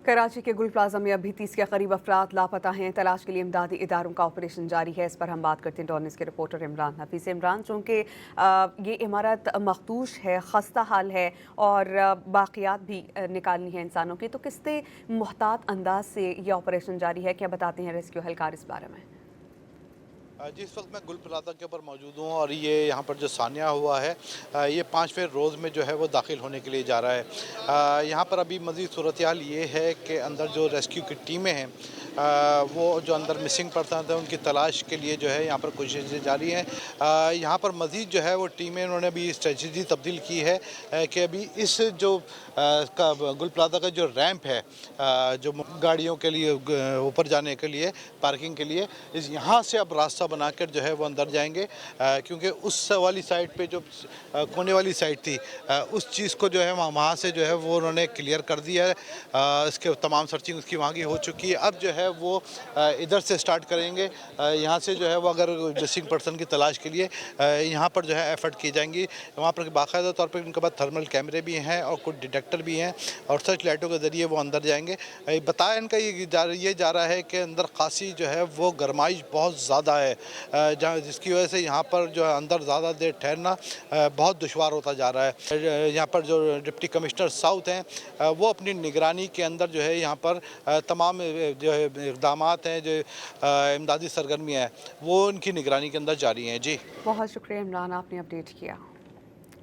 कराची के गुल प्लाजा में अभी 30 के करीब अफराद लापता हैं। तलाश के लिए इमदादी इदारों का ऑपरेशन जारी है। इस पर हम बात करते हैं डॉन न्यूज़ के रिपोर्टर इमरान हफीज़ से। इमरान, चूँकि ये इमारत मखदूश है, खस्ता हाल है और बाकियात भी निकालनी है इंसानों की, तो किस मुहतात अंदाज से ये ऑपरेशन जारी है? क्या बताते हैं रेस्क्यू एहलकार इस बारे में? जी, इस वक्त मैं गुल प्लाजा के ऊपर मौजूद हूँ और ये यहाँ पर जो सानिया हुआ है ये 5वें रोज़ में जो है वो दाखिल होने के लिए जा रहा है। यहाँ पर अभी मज़ीद सूरत हाल ये है कि अंदर जो रेस्क्यू की टीमें हैं वो जो अंदर मिसिंग पर्सन थे उनकी तलाश के लिए जो है यहाँ पर कोशिशें जारी हैं। यहाँ पर मज़ीद जो है वो टीमें उन्होंने अभी स्ट्रेटजी तब्दील की है कि अभी इस जो गुल प्लाजा का जो रैंप है जो गाड़ियों के लिए ऊपर जाने के लिए पार्किंग के लिए इस यहाँ से अब रास्ता बनाकर जो है वो अंदर जाएंगे, क्योंकि उस वाली साइड पे जो कोने वाली साइड थी उस चीज़ को जो है वहाँ से जो है वो उन्होंने क्लियर कर दिया है। इसके तमाम सर्चिंग उसकी वहाँ की हो चुकी है। अब जो है वो इधर से स्टार्ट करेंगे। यहाँ से जो है वो अगर मिसिंग पर्सन की तलाश के लिए यहाँ पर जो है एफर्ट की जाएंगी। वहाँ पर बाकायदा तौर पर इनके पास थर्मल कैमरे भी हैं और कुछ डिटेक्टर भी हैं और सर्च लाइटों के ज़रिए वो अंदर जाएंगे। बताया इनका ये जा रहा है कि अंदर खासी जो है वो गरमाइश बहुत ज़्यादा है, जहाँ जिसकी वजह से यहाँ पर जो है अंदर ज़्यादा देर ठहरना बहुत दुश्वार होता जा रहा है। यहाँ पर जो डिप्टी कमिश्नर साउथ हैं वो अपनी निगरानी के अंदर जो है यहाँ पर तमाम जो है इक़दामात हैं, जो इमदादी सरगर्मियाँ हैं वो उनकी निगरानी के अंदर जारी हैं। जी, बहुत शुक्रिया इमरान, आपने अपडेट किया।